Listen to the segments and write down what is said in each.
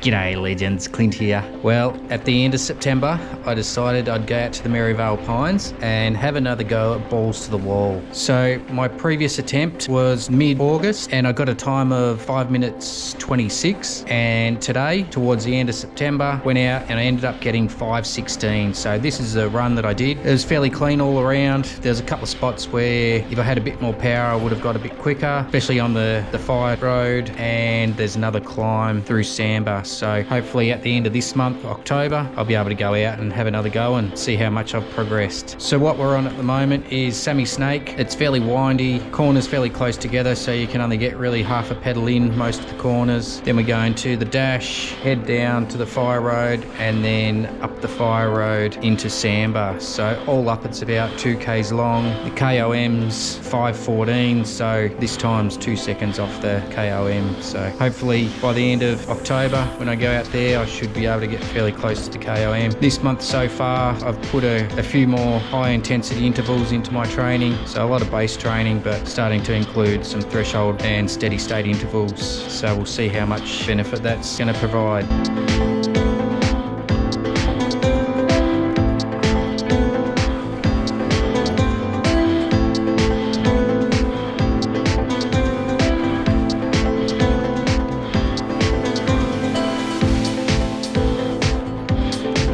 G'day legends, Clint here. Well, at the end of September, I decided I'd go out to the Maryvale Pines and have another go at balls to the wall. So my previous attempt was mid-August and I got a time of 5 minutes 26. And today, towards the end of September, went out and I ended up getting 5:16. So this is a run that I did. It was fairly clean all around. There's a couple of spots where if I had a bit more power, I would have got a bit quicker, especially on the fire road, and there's another climb through Samba. So hopefully at the end of this month, October, I'll be able to go out and have another go and see how much I've progressed. So what we're on at the moment is Sammy Snake. It's fairly windy, corners fairly close together, so you can only get really half a pedal in most of the corners. Then we go into the dash, head down to the fire road, and then up the fire road into Samba. So all up it's about 2 k's long. The KOM's 5:14, so this time's 2 seconds off the KOM. So hopefully by the end of October, when I go out there, I should be able to get fairly close to the KOM. This month so far, I've put a few more high intensity intervals into my training. So a lot of base training, but starting to include some threshold and steady state intervals. So we'll see how much benefit that's going to provide.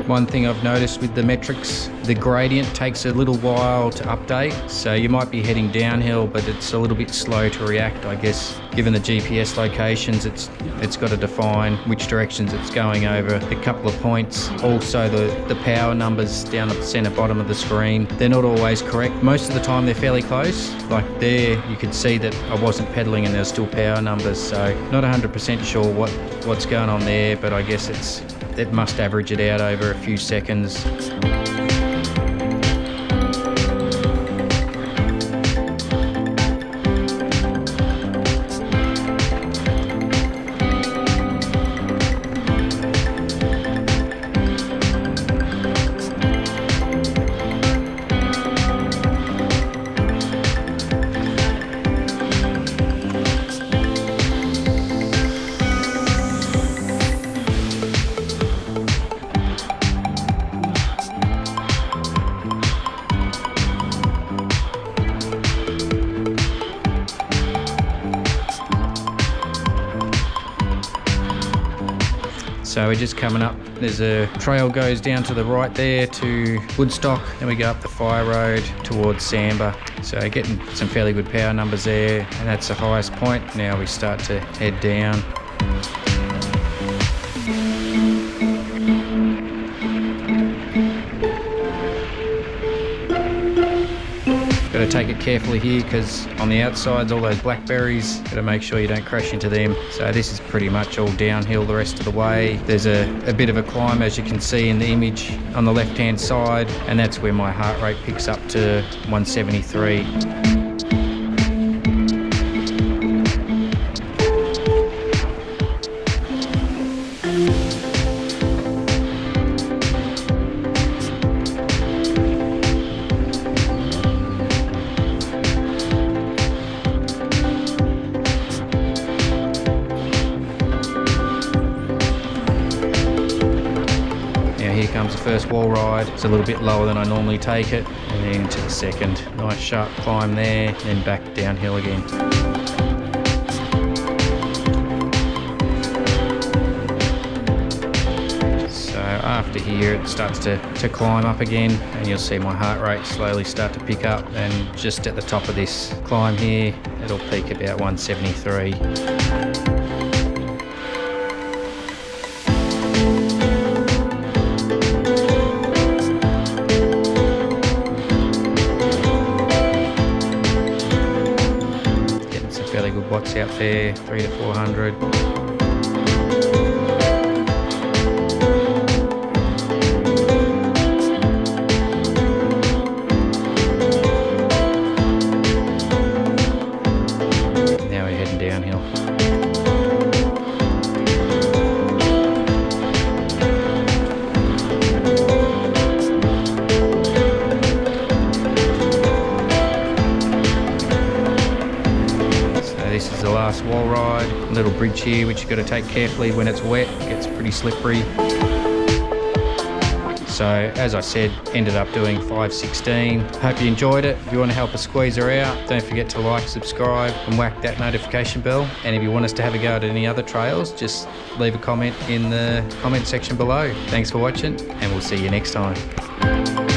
One thing I've noticed with the metrics, the gradient takes a little while to update. So you might be heading downhill, but it's a little bit slow to react, I guess. Given the GPS locations, it's got to define which directions it's going over a couple of points. Also the power numbers down at the center bottom of the screen, they're not always correct. Most of the time they're fairly close. Like there, you could see that I wasn't pedaling and there's still power numbers. So not 100% sure what's going on there, but I guess it must average it out over a few seconds. So we're just coming up, there's a trail goes down to the right there to Woodstock, then we go up the fire road towards Samba. So getting some fairly good power numbers there, and that's the highest point. Now we start to head down. Got to take it carefully here because on the outsides, all those blackberries, got to make sure you don't crash into them. So this is pretty much all downhill the rest of the way. There's a bit of a climb, as you can see in the image on the left hand side, and that's where my heart rate picks up to 173. Here comes the first wall ride. It's a little bit lower than I normally take it, and then into the second. Nice sharp climb there, and then back downhill again. So after here it starts to climb up again, and you'll see my heart rate slowly start to pick up, and just at the top of this climb here, it'll peak about 173. Fairly good watts out there, 300 to 400. Now we're heading downhill. This is the last wall ride, little bridge here which you've got to take carefully when it's wet. It gets pretty pretty slippery. So as I said, ended up doing 516. Hope you enjoyed it. If you want to help us squeeze her out, don't forget to like, subscribe and whack that notification bell. And if you want us to have a go at any other trails, just leave a comment in the comment section below. Thanks for watching and we'll see you next time.